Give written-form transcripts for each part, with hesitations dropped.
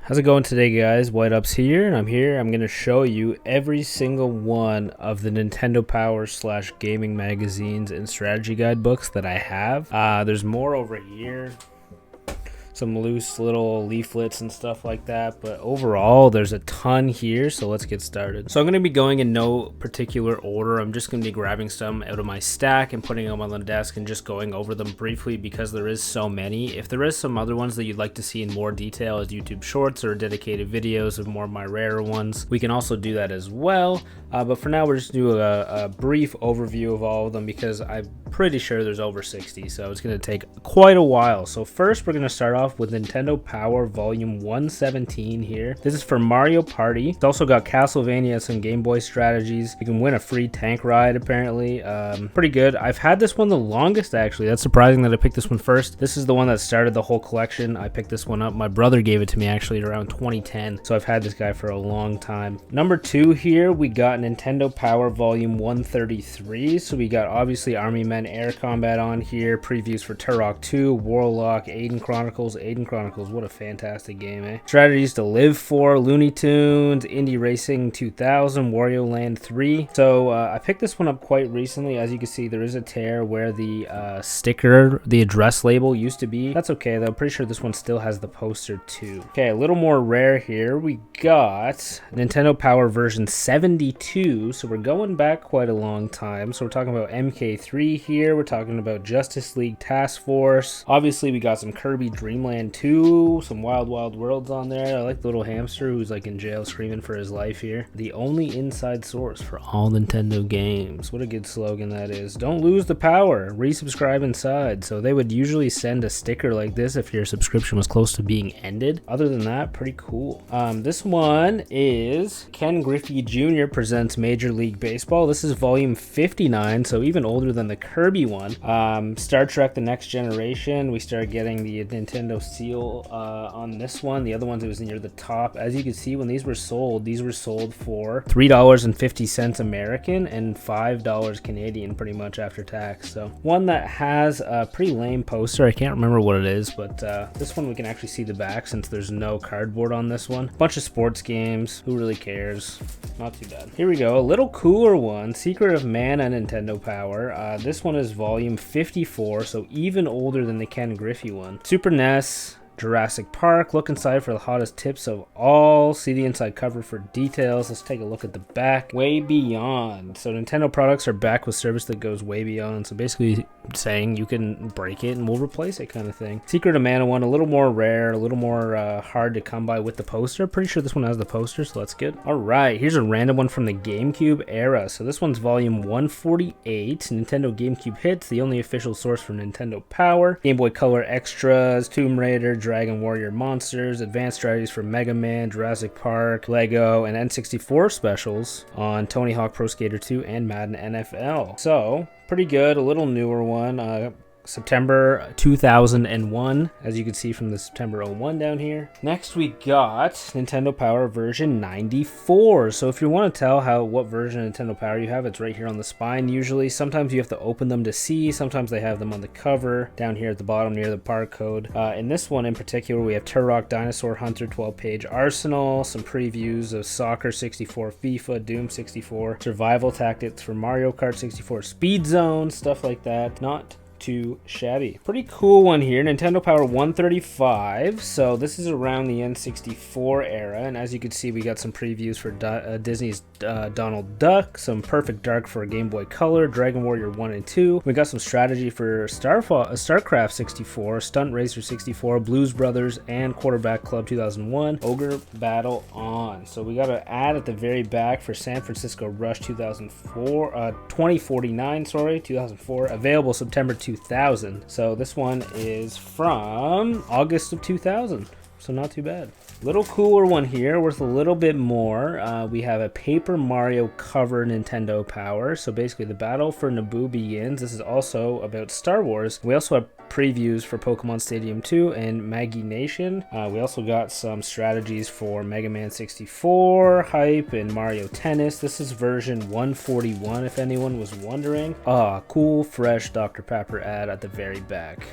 How's it going today, guys? White Ups here, and I'm going to show you every single one of the Nintendo Power / gaming magazines and strategy guide books that I have. There's more over here. Some loose little leaflets and stuff like that, but overall there's a ton here, so let's get started. So I'm going to be going in no particular order. I'm just going to be grabbing some out of my stack and putting them on the desk and just going over them briefly because there is so many. If there is some other ones that you'd like to see in more detail as YouTube shorts or dedicated videos of more of my rarer ones, we can also do that as well. But for now, we're just doing a brief overview of all of them because I'm pretty sure there's over 60, so it's going to take quite a while. So first, we're going to start off with Nintendo Power Volume 117 here. This is for Mario Party. It's also got Castlevania, some Game Boy strategies. You can win a free tank ride, apparently. Pretty good. I've had this one the longest, actually. That's surprising that I picked this one first. This is the one that started the whole collection. I picked this one up. My brother gave it to me, actually, around 2010, so I've had this guy for a long time. Number 2 here, we got Nintendo Power Volume 133. So we got, obviously, Army Men Air Combat on here. Previews for Turok 2, Warlock, Aiden Chronicles, what a fantastic game, eh? Strategies to Live For, Looney Tunes, Indie Racing 2000, Wario Land 3. So I picked this one up quite recently. As you can see, there is a tear where the sticker, the address label used to be. That's okay though. Pretty sure this one still has the poster too. Okay, a little more rare here. We got Nintendo Power version 72. So we're going back quite a long time. So we're talking about MK3 here. We're talking about Justice League Task Force. Obviously, we got some Kirby Dream Land 2, some Wild Worlds on there. I like the little hamster who's like in jail screaming for his life here. The only inside source for all Nintendo games. What a good slogan that is. Don't lose the power. Resubscribe inside. So they would usually send a sticker like this if your subscription was close to being ended. Other than that, pretty cool. This one is Ken Griffey Jr. presents Major League Baseball. This is volume 59, so even older than the Kirby one. Star Trek The Next Generation. We started getting the Nintendo seal on this one. The other ones, it was near the top. As you can see, when these were sold for $3.50 American and $5 Canadian pretty much after tax. So one that has a pretty lame poster. I can't remember what it is, but this one we can actually see the back since there's no cardboard on this one. Bunch of sports games. Who really cares? Not too bad. Here we go. A little cooler one. Secret of Mana Nintendo Power. This one is volume 54, so even older than the Ken Griffey one. Super NES, Jurassic Park. Look inside for the hottest tips of all. See the inside cover for details. Let's take a look at the back. Way Beyond. So Nintendo products are back with service that goes way beyond. So basically saying you can break it and we'll replace it kind of thing. Secret of Mana one, a little more rare, a little more hard to come by with the poster. Pretty sure this one has the poster, so that's good. All right, here's a random one from the GameCube era. So this one's volume 148. Nintendo GameCube Hits, the only official source for Nintendo Power. Game Boy Color extras, Tomb Raider, Dragon Warrior Monsters, advanced strategies for Mega Man, Jurassic Park, Lego, and N64 specials on Tony Hawk Pro Skater 2 and Madden NFL. So, pretty good. A little newer one. September 2001, as you can see from the September 01 down here. Next we got Nintendo Power version 94. So if you want to tell what version of Nintendo Power you have, it's right here on the spine usually. Sometimes you have to open them to see. Sometimes they have them on the cover down here at the bottom near the barcode. In this one in particular, we have Turok, Dinosaur Hunter, 12-page Arsenal, some previews of Soccer 64, FIFA, Doom 64, Survival Tactics for Mario Kart 64, Speed Zone, stuff like that. Not too shabby. Pretty cool one here, Nintendo Power 135. So this is around the N64 era, and as you can see, we got some previews for Disney's Donald Duck, some Perfect Dark for Game Boy Color, Dragon Warrior 1 and 2. We got some strategy for StarCraft 64, Stunt Racer 64, Blues Brothers, and Quarterback Club 2001, Ogre Battle On. So we got an ad at the very back for San Francisco Rush 2004, available September 2000. So this one is from August of 2000. So not too bad. Little cooler one here, worth a little bit more. We have a Paper Mario cover Nintendo Power. So basically the battle for Naboo begins. This is also about Star Wars. We also have previews for Pokemon Stadium 2 and Maggie Nation. We also got some strategies for Mega Man 64, Hype, and Mario Tennis. This is version 141 if anyone was wondering. Cool, fresh Dr. Pepper ad at the very back.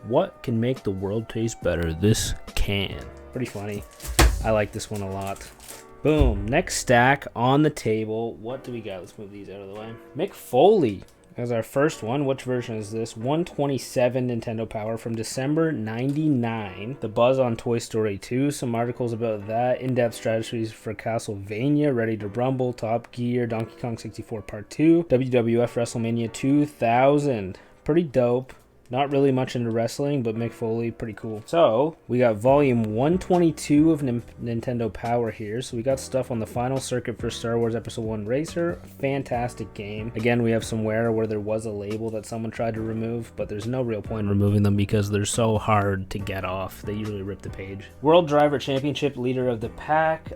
What can make the world taste better? This can. Pretty funny. I like this one a lot. Boom. Next stack on the table. What do we got? Let's move these out of the way. Mick Foley as our first one. Which version is this? 127 Nintendo Power from December 99. The buzz on Toy Story 2. Some articles about that. In-depth strategies for Castlevania. Ready to Rumble. Top Gear. Donkey Kong 64 Part 2. WWF WrestleMania 2000. Pretty dope. Not really much into wrestling, but Mick Foley, pretty cool. So, we got volume 122 of Nintendo Power here. So we got stuff on the final circuit for Star Wars Episode 1 Racer. Fantastic game. Again, we have some where there was a label that someone tried to remove, but there's no real point in removing them because they're so hard to get off. They usually rip the page. World Driver Championship, leader of the pack.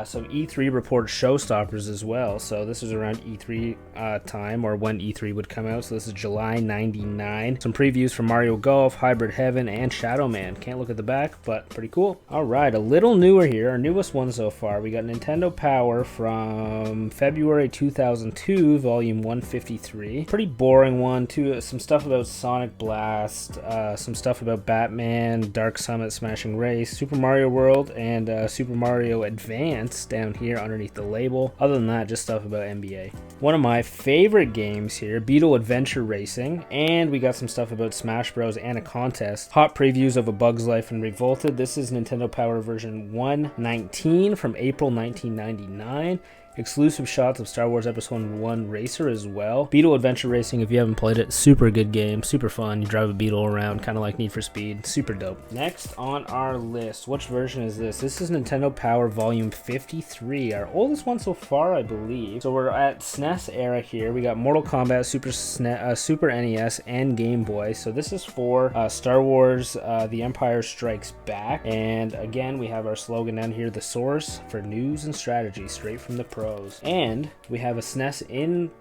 Some E3 report showstoppers as well. So this is around E3 time, or when E3 would come out. So this is July 99. Some previews from Mario Golf, Hybrid Heaven, and Shadow Man. Can't look at the back, but pretty cool. All right, a little newer here, our newest one so far. We got Nintendo Power from February 2002, volume 153. Pretty boring one, too. Some stuff about Sonic Blast, some stuff about Batman, Dark Summit, Smashing Race, Super Mario World, and Super Mario Advance down here underneath the label. Other than that, just stuff about NBA. One of my favorite games here, Beetle Adventure Racing, and we got some stuff about Smash Bros. And a contest. Hot previews of A Bug's Life and Revolted. This is Nintendo Power version 119 from April 1999. Exclusive shots of Star Wars Episode 1 Racer as well. Beetle Adventure Racing, if you haven't played it, super good game, super fun. You drive a Beetle around, kind of like Need for Speed. Super dope. Next on our list, which version is this? This is Nintendo Power Volume 53, our oldest one so far, I believe. So we're at SNES era here. We got Mortal Kombat, Super NES, and Game Boy. So this is for Star Wars The Empire Strikes Back. And again, we have our slogan down here, the source for news and strategy, straight from the pros. And we have a SNES in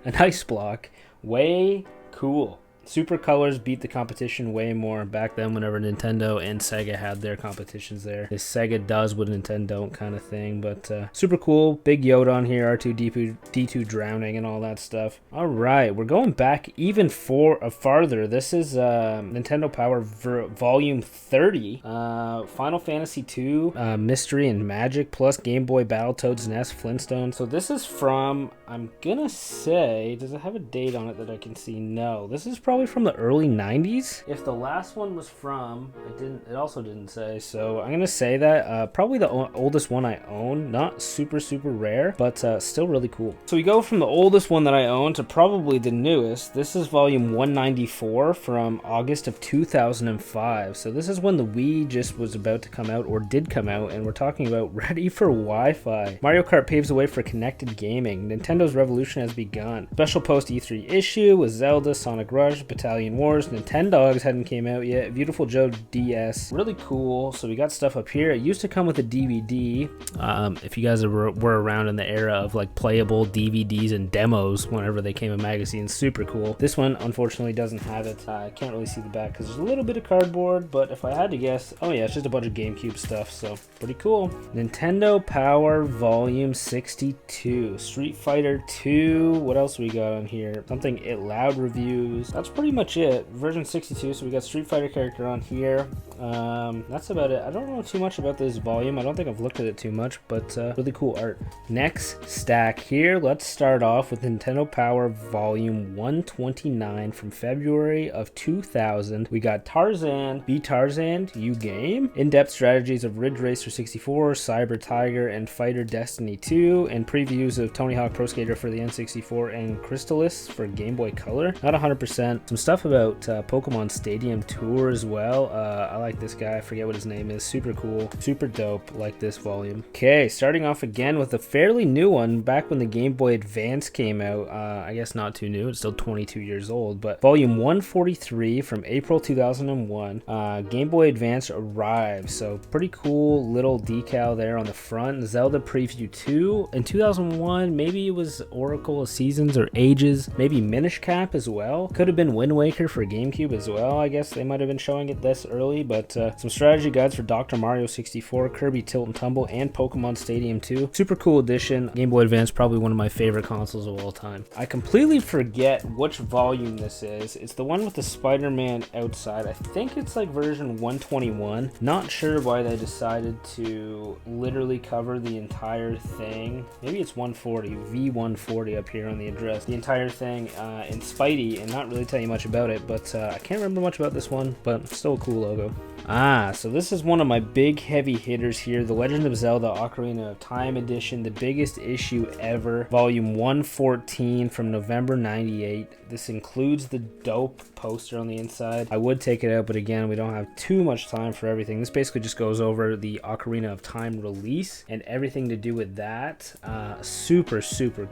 an ice block. Way cool. Super Colors beat the competition way more back then whenever Nintendo and Sega had their competitions there. This Sega does what Nintendo don't kind of thing, but super cool. Big Yoda on here, R2-D2 drowning and all that stuff. All right, we're going back even farther. This is Nintendo Power Volume 30. Final Fantasy II, Mystery and Magic, plus Game Boy, Battletoads, NES, Flintstones. So this is from, I'm gonna say, does it have a date on it that I can see? No. This is probably from the early 90s. If the last one was from, it also didn't say, so I'm gonna say that probably the oldest one I own. Not super rare, but still really cool. So we go from the oldest one that I own to probably the newest. This is volume 194 from August of 2005. So this is when the Wii just was about to come out, or did come out, and we're talking about ready for Wi-Fi. Mario Kart paves the way for connected gaming. Nintendo's revolution has begun. Special post E3 issue with Zelda, Sonic Rush, Battalion Wars, Nintendogs hadn't came out yet, Beautiful Joe DS, really cool. So we got stuff up here. It used to come with a DVD. If you guys were around in the era of like playable DVDs and demos whenever they came in magazines, super cool. This one unfortunately doesn't have it. I can't really see the back because there's a little bit of cardboard, but if I had to guess, oh yeah, it's just a bunch of GameCube stuff, so pretty cool. Nintendo Power Volume 62, Street Fighter 2, what else we got on here? Something It Loud reviews. That's pretty much it. Version 62, so we got Street Fighter character on here. That's about it. I don't know too much about this volume. I don't think I've looked at it too much, but really cool art. Next stack here, let's start off with Nintendo Power Volume 129 from February of 2000. We got Tarzan, Be Tarzan, You Game, in-depth strategies of Ridge Racer 64, Cyber Tiger, and Fighter Destiny 2, and previews of Tony Hawk Pro Skater for the N64 and Crystalis for Game Boy Color. Not 100%. Some stuff about Pokemon Stadium Tour as well. I like this guy. I forget what his name is. Super cool. Super dope. Like this volume. Okay, starting off again with a fairly new one. Back when the Game Boy Advance came out. I guess not too new. It's still 22 years old. But volume 143 from April 2001. Game Boy Advance arrives. So pretty cool little decal there on the front. Zelda Preview 2. In 2001, maybe it was Oracle of Seasons or Ages. Maybe Minish Cap as well. Could have been Wind Waker for GameCube as well. I guess they might have been showing it this early, but got some strategy guides for Dr. Mario 64, Kirby Tilt and Tumble, and Pokemon Stadium 2. Super cool edition. Game Boy Advance, probably one of my favorite consoles of all time. I completely forget which volume this is. It's the one with the Spider-Man outside. I think it's like version 121. Not sure why they decided to literally cover the entire thing. Maybe it's 140, V140 up here on the address. The entire thing in Spidey, and not really tell you much about it, but I can't remember much about this one, but still a cool logo. So this is one of my big heavy hitters here, The Legend of Zelda Ocarina of Time edition, the biggest issue ever, volume 114 from November 98. This includes the dope poster on the inside. I would take it out, but again, we don't have too much time for everything. This basically just goes over the Ocarina of Time release and everything to do with that. Super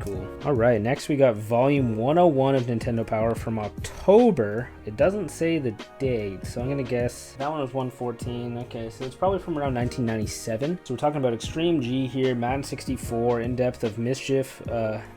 cool. All right, next we got volume 101 of Nintendo Power from October. It doesn't say the date, so I'm gonna guess that one was 114. Okay, so it's probably from around 1997. So we're talking about Extreme G here, Madden 64, In Depth of Mischief,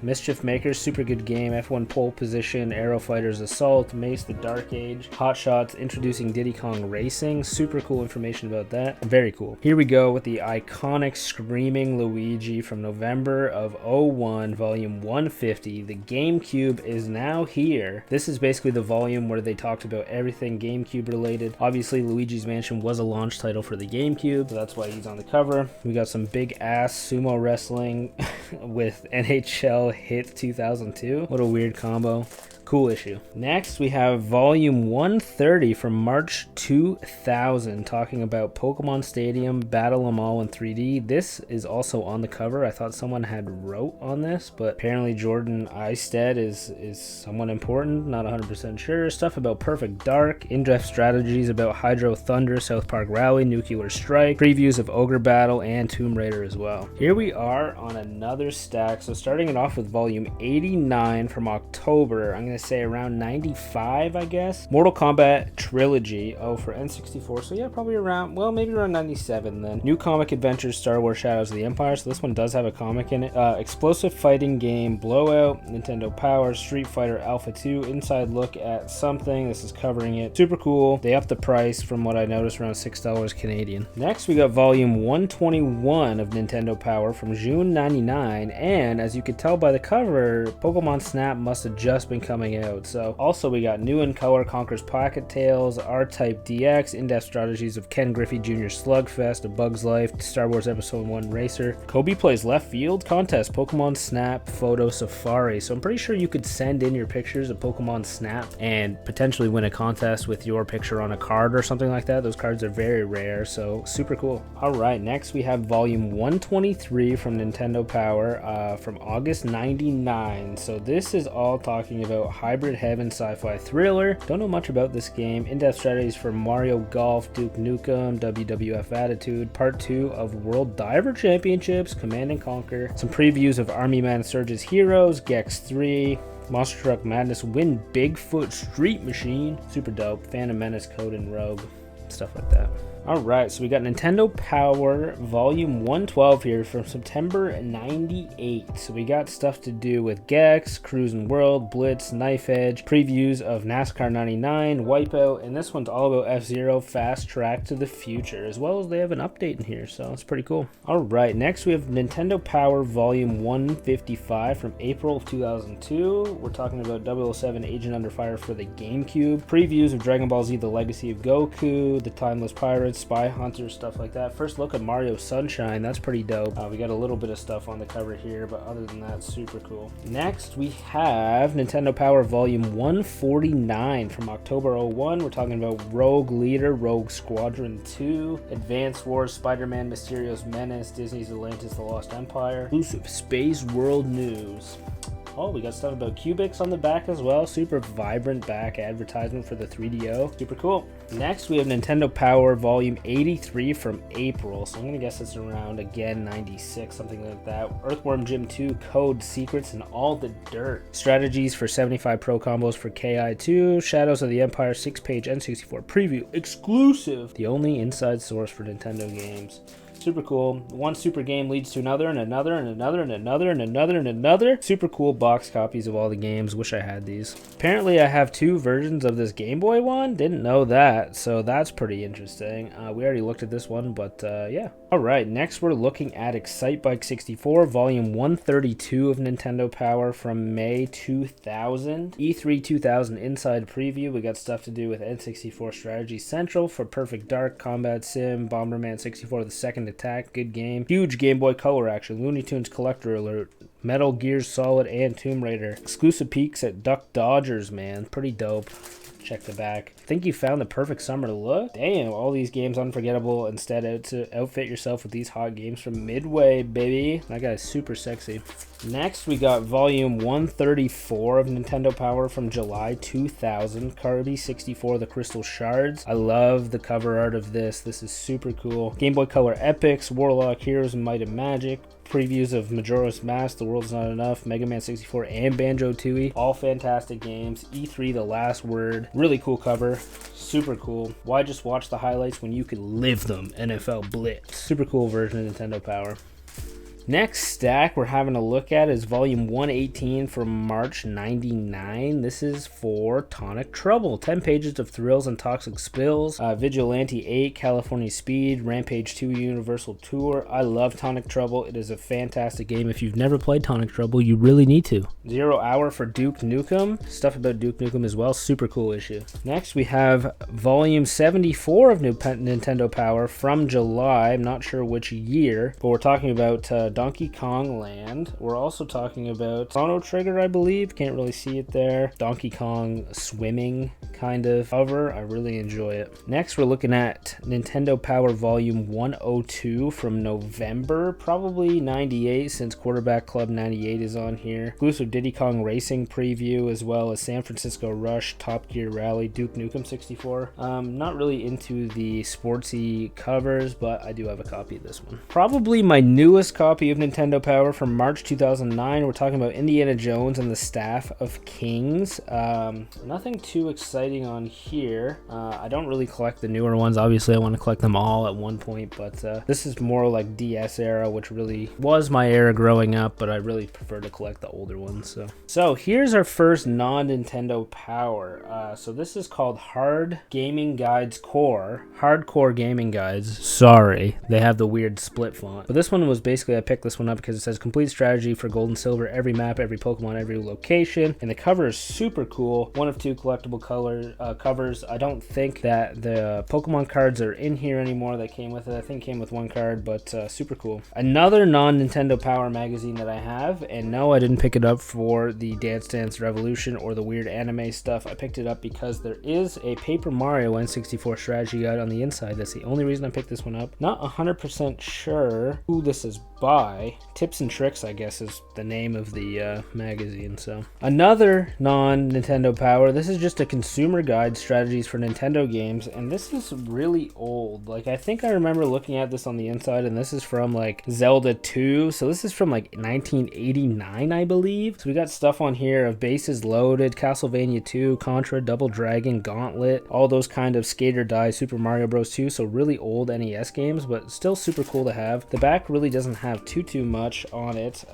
Mischief Makers, super good game, F1 Pole Position, Aero Fighters Assault, Mace the Dark Age, Hot Shots, introducing Diddy Kong Racing. Super cool information about that. Very cool. Here we go with the iconic Screaming Luigi from November of 01, volume 150. The GameCube is now here. This is basically the volume where they talked about everything GameCube related. Obviously, Luigi's Mansion was a launch title for the GameCube, so that's why he's on the cover. We got some big ass sumo wrestling with NHL Hit 2002. What a weird combo. Cool issue. Next, we have volume 130 from March 2000, talking about Pokemon Stadium, Battle 'em All in 3D. This is also on the cover. I thought someone had wrote on this, but apparently Jordan Eistedt is someone important, not 100% sure. Stuff about Perfect Dark, in-depth strategies about Hydro Thunder, South Park Rally, Nuclear Strike, previews of Ogre Battle, and Tomb Raider as well. Here we are on another stack. So starting it off with volume 89 from October, I'm going to say around 95, I guess. Mortal Kombat Trilogy, for N64, so yeah, probably around, well, maybe around 97 then. New Comic Adventures, Star Wars Shadows of the Empire, so this one does have a comic in it. Explosive Fighting Game Blowout, Nintendo Power, Street Fighter Alpha 2, inside look at something, this is covering it. Super cool. They upped the price from what I noticed, around $6 Canadian. Next, we got volume 121 of Nintendo Power from June 99, and as you could tell by the cover, Pokemon Snap must have just been coming out. So also we got New in Color Conquers Pocket Tales, R-Type DX, in-depth strategies of Ken Griffey Jr. Slugfest, A Bug's Life, Star Wars Episode 1 Racer, Kobe Plays Left Field Contest, Pokemon Snap Photo Safari. So I'm pretty sure you could send in your pictures of Pokemon Snap and potentially win a contest with your picture on a card or something like that. Those cards are very rare, so super cool. All right, next we have volume 123 from Nintendo Power from August 99. So this is all talking about Hybrid Heaven sci-fi thriller. Don't know much about this game. In-depth strategies for Mario Golf, Duke Nukem, WWF Attitude, Part 2 of World Diver Championships, Command and Conquer, some previews of Army Man Surge's Heroes, Gex 3, Monster Truck Madness, Win Bigfoot Street Machine, super dope, Phantom Menace, Code and Rogue, stuff like that. Alright, so we got Nintendo Power Volume 112 here from September 98. So we got stuff to do with Gex, Cruisin' World, Blitz, Knife Edge, previews of NASCAR 99, Wipeout, and this one's all about F-Zero Fast Track to the Future, as well as they have an update in here, so it's pretty cool. Alright, next we have Nintendo Power Volume 155 from April of 2002. We're talking about 007 Agent Under Fire for the GameCube, previews of Dragon Ball Z The Legacy of Goku, The Timeless Pirates, Spy Hunter, stuff like that. First look at Mario Sunshine, that's pretty dope. We got a little bit of stuff on the cover here, but other than that, super cool. Next, we have Nintendo Power Volume 149 from October 01. We're talking about Rogue Leader, Rogue Squadron 2, Advance Wars, Spider-Man, Mysterio's Menace, Disney's Atlantis, The Lost Empire, exclusive Space World News. Oh, we got stuff about Cubics on the back as well. Super vibrant back advertisement for the 3DO. Super cool. Next, we have Nintendo Power Volume 83 from April. So I'm going to guess it's around, again, 96, something like that. Earthworm Jim 2, Code, Secrets, and All the Dirt. Strategies for 75 Pro Combos for KI2. Shadows of the Empire 6-page N64 preview. Exclusive. The only inside source for Nintendo games. Super cool. One super game leads to another and another and another and another and another and another. Super cool box copies of all the games. Wish I had these. Apparently I have 2 versions of this Game Boy one. Didn't know that, so that's pretty interesting. We already looked at this one, but yeah. Alright, next we're looking at Excitebike 64, volume 132 of Nintendo Power from May 2000. E3 2000 inside preview. We got stuff to do with N64 Strategy Central for Perfect Dark, Combat Sim, Bomberman 64 The Second Attack, good game. Huge Game Boy Color action, Looney Tunes Collector Alert, Metal Gear Solid, and Tomb Raider. Exclusive peeks at Duck Dodgers, man. Pretty dope. Check the back. Think you found the perfect summer look? Damn, all these games unforgettable. Instead, out to outfit yourself with these hot games from Midway, baby. That guy's super sexy. Next, we got volume 134 of Nintendo Power from July 2000. Kirby 64 The Crystal Shards. I love the cover art of this. This is super cool. Game Boy Color Epics, Warlock Heroes, and Might and Magic. Previews of Majora's Mask, The World's Not Enough, Mega Man 64, and Banjo-Tooie. All fantastic games. E3 The Last Word. Really cool cover. Super cool. Why just watch the highlights when you could live them? NFL Blitz. Super cool version of Nintendo Power. Next stack we're having a look at is volume 118 from March 99. This is for Tonic Trouble. 10 pages of thrills and toxic spills. Vigilante 8, California Speed, Rampage 2 Universal Tour. I love Tonic Trouble. It is a fantastic game. If you've never played Tonic Trouble, you really need to. 0 Hour for Duke Nukem. Stuff about Duke Nukem as well. Super cool issue. Next we have volume 74 of Nintendo Power from July. I'm not sure which year, but we're talking about Donkey Kong Land. We're also talking about Chrono Trigger, I believe. Can't really see it there. Donkey Kong swimming kind of cover. I really enjoy it. Next, we're looking at Nintendo Power Volume 102 from November, probably 98, since Quarterback Club 98 is on here. Exclusive Diddy Kong Racing preview, as well as San Francisco Rush, Top Gear Rally, Duke Nukem 64. Not really into the sportsy covers, but I do have a copy of this one. Probably my newest copy of Nintendo Power from March 2009. We're talking about Indiana Jones and the Staff of Kings. Nothing too exciting on here. I don't really collect the newer ones. Obviously, I want to collect them all at one point, but this is more like DS era, which really was my era growing up, but I really prefer to collect the older ones. So here's our first non-Nintendo Power. So this is called Hard Gaming Guides Core. Hardcore Gaming Guides. Sorry, they have the weird split font. But this one was basically, I picked this one up because it says complete strategy for gold and silver, every map, every Pokemon, every location. And the cover is super cool. 1 of 2 collectible covers. I don't think that the Pokemon cards are in here anymore that came with it. I think it came with 1 card, but super cool. Another non-Nintendo Power magazine that I have, and no, I didn't pick it up for the Dance Dance Revolution or the weird anime stuff. I picked it up because there is a Paper Mario N64 strategy guide on the inside. That's the only reason I picked this one up. Not 100% sure who this is by. Tips and Tricks, I guess, is the name of the magazine. So another non-Nintendo Power. This is just a consumer guide, strategies for Nintendo games, and this is really old. Like, I think I remember looking at this on the inside, and this is from like Zelda 2. So this is from like 1989, I believe. So we got stuff on here of Bases Loaded, Castlevania 2, Contra, Double Dragon, Gauntlet, all those kind of skate or die Super Mario Bros. 2. So really old NES games, but still super cool to have. The back really doesn't have too much on it.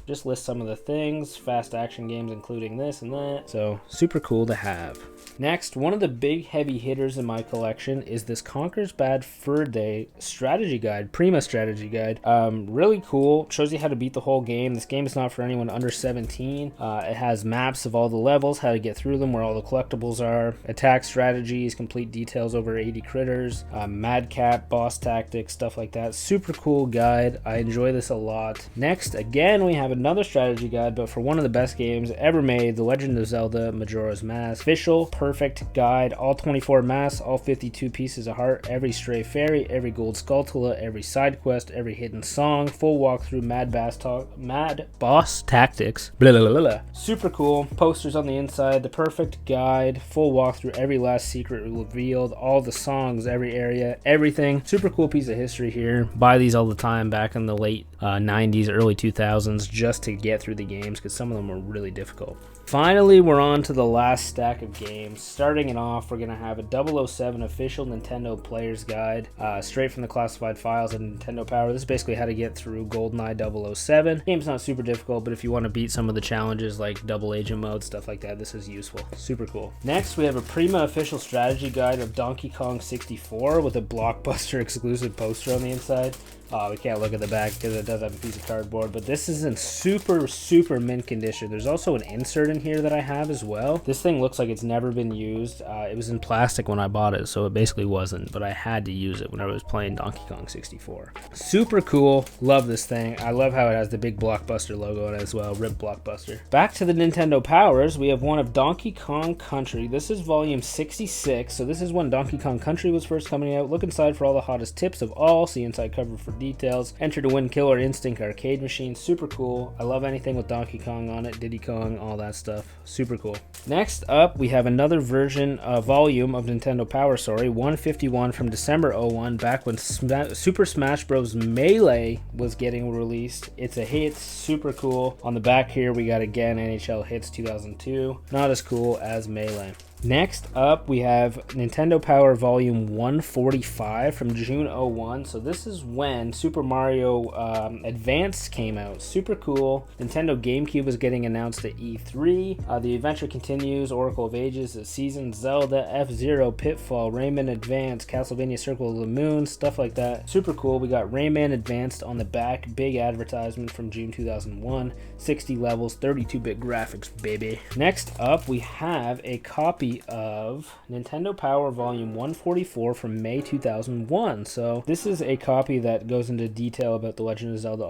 Just list some of the things, fast action games including this and that. So super cool to have. Next, one of the big heavy hitters in my collection is this Conker's Bad Fur Day strategy guide, Prima strategy guide. Really cool. Shows you how to beat the whole game. This game is not for anyone under 17. It has maps of all the levels, how to get through them, where all the collectibles are, attack strategies, complete details over 80 critters, madcap, boss tactics, stuff like that. Super cool guide. I enjoy this a lot. Next, again, we have another strategy guide, but for one of the best games ever made, The Legend of Zelda Majora's Mask. Official, perfect guide. All 24 masks, all 52 pieces of heart, every stray fairy, every gold Skulltula, every side quest, every hidden song, full walkthrough, mad boss tactics. Blah, blah, blah, blah. Super cool. Posters on the inside. The perfect guide. Full walkthrough, every last secret revealed, all the songs, every area, everything. Super cool piece of history here. Buy these all the time back in the late 90s, early 2000s, just to get through the games, because some of them were really difficult. Finally, we're on to the last stack of games. Starting it off, we're going to have a 007 official Nintendo Player's Guide, straight from the classified files of Nintendo Power. This is basically how to get through GoldenEye 007. Game's not super difficult, but if you want to beat some of the challenges like double agent mode, stuff like that, this is useful. Super cool. Next, we have a Prima official strategy guide of Donkey Kong 64 with a Blockbuster exclusive poster on the inside. We can't look at the back because it does have a piece of cardboard, but this is in super mint condition. There's also an insert in here that I have as well. This thing looks like it's never been used. It was in plastic when I bought it, so it basically wasn't, but I had to use it when I was playing Donkey Kong 64. Super cool. Love this thing. I love how it has the big Blockbuster logo on it as well. RIP Blockbuster. Back to the Nintendo Powers, we have one of Donkey Kong Country. This is volume 66, so this is when Donkey Kong Country was first coming out. Look inside for all the hottest tips of all. See inside cover for details. Enter to win Killer Instinct arcade machine. Super cool. I love anything with Donkey Kong on it, Diddy Kong, all that stuff. Super cool. Next up, we have another version, volume of Nintendo Power, 151 from December 01, back when Super Smash Bros. Melee was getting released. It's a hit, super cool. On the back here, we got again NHL Hits 2002. Not as cool as Melee. Next up, we have Nintendo Power Volume 145 from June 01. So this is when Super Mario Advance came out. Super cool. Nintendo GameCube was getting announced at E3. The adventure continues. Oracle of Ages, The Season, Zelda, F-Zero, Pitfall, Rayman Advance, Castlevania Circle of the Moon, stuff like that. Super cool. We got Rayman Advanced on the back. Big advertisement from June 2001. 60 levels, 32-bit graphics, baby. Next up, we have a copy of Nintendo Power Volume 144 from May 2001. So this is a copy that goes into detail about The Legend of Zelda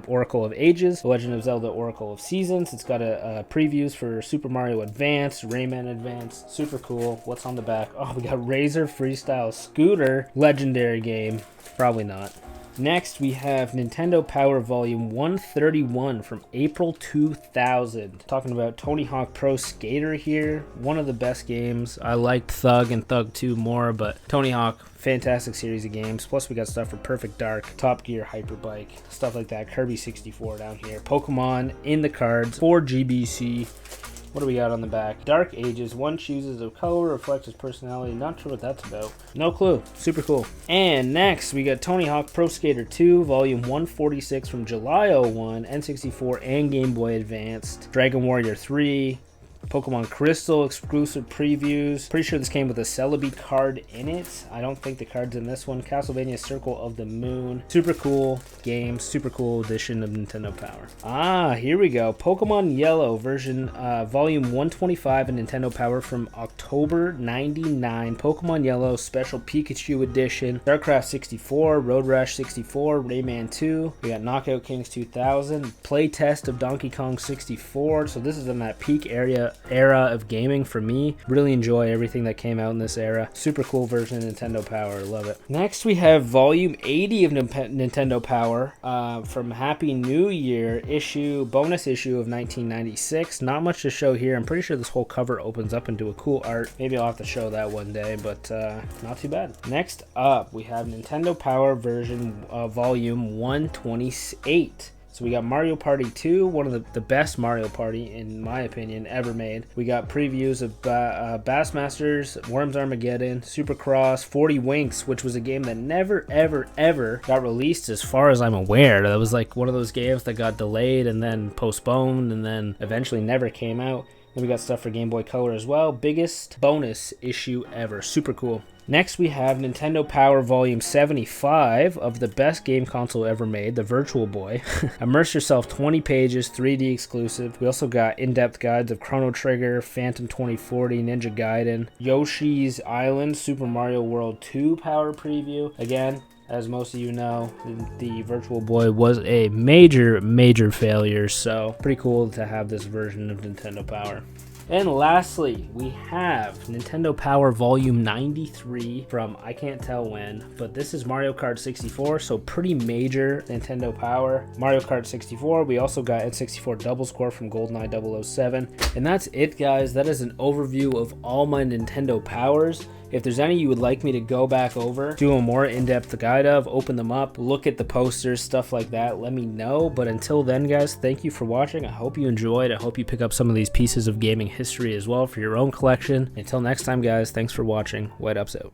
Oracle of Ages, The Legend of Zelda Oracle of Seasons. It's got a previews for Super Mario Advance, Rayman Advance. Super cool. What's on the back? Oh, we got Razor Freestyle Scooter. Legendary game. Probably not. Next, we have Nintendo Power Volume 131 from April 2000. Talking about Tony Hawk Pro Skater here. One of the best games. I liked Thug and Thug 2 more, but Tony Hawk, fantastic series of games. Plus, we got stuff for Perfect Dark, Top Gear Hyperbike, stuff like that. Kirby 64 down here. Pokemon in the cards for GBC. What do we got on the back? Dark Ages. One chooses a color, reflects his personality. Not sure what that's about. No clue. Super cool. And next, we got Tony Hawk Pro Skater 2, Volume 146 from July 01, N64 and Game Boy Advanced. Dragon Warrior 3. Pokemon Crystal exclusive previews. Pretty sure this came with a Celebi card in it. I don't think the card's in this one. Castlevania Circle of the Moon. Super cool game. Super cool edition of Nintendo Power. Ah, here we go. Pokemon Yellow version volume 125 in Nintendo Power from October 99. Pokemon Yellow special Pikachu edition. StarCraft 64, Road Rash 64, Rayman 2. We got Knockout Kings 2000. Playtest of Donkey Kong 64. So this is in that peak era of gaming for me. Really enjoy everything that came out in this era. Super cool version of Nintendo Power. Love it. Next, we have volume 80 of Nintendo Power from Happy New Year bonus issue of 1996. Not much to show here. I'm pretty sure this whole cover opens up into a cool art. Maybe I'll have to show that one day, but not too bad. Next up, we have Nintendo Power version volume 128. So we got Mario Party 2, one of the best Mario Party, in my opinion, ever made. We got previews of Bassmasters, Worms Armageddon, Supercross, 40 Winks, which was a game that never, ever got released as far as I'm aware. That was like one of those games that got delayed and then postponed and then eventually never came out. Then we got stuff for Game Boy Color as well. Biggest bonus issue ever. Super cool. Next, we have Nintendo Power Volume 75 of the best game console ever made, the Virtual Boy. Immerse yourself, 20 pages, 3D exclusive. We also got in-depth guides of Chrono Trigger, Phantom 2040, Ninja Gaiden, Yoshi's Island, Super Mario World 2 Power Preview. Again, as most of you know, the Virtual Boy was a major failure, so pretty cool to have this version of Nintendo Power. And lastly, we have Nintendo Power Volume 93 from I can't tell when, but this is Mario Kart 64, so pretty major Nintendo Power. Mario Kart 64, we also got N64 Double Score from GoldenEye 007. And that's it, guys. That is an overview of all my Nintendo Powers. If there's any you would like me to go back over, do a more in-depth guide of, open them up, look at the posters, stuff like that, let me know. But until then, guys, thank you for watching. I hope you enjoyed. I hope you pick up some of these pieces of gaming history as well for your own collection. Until next time, guys, thanks for watching. White Ups out.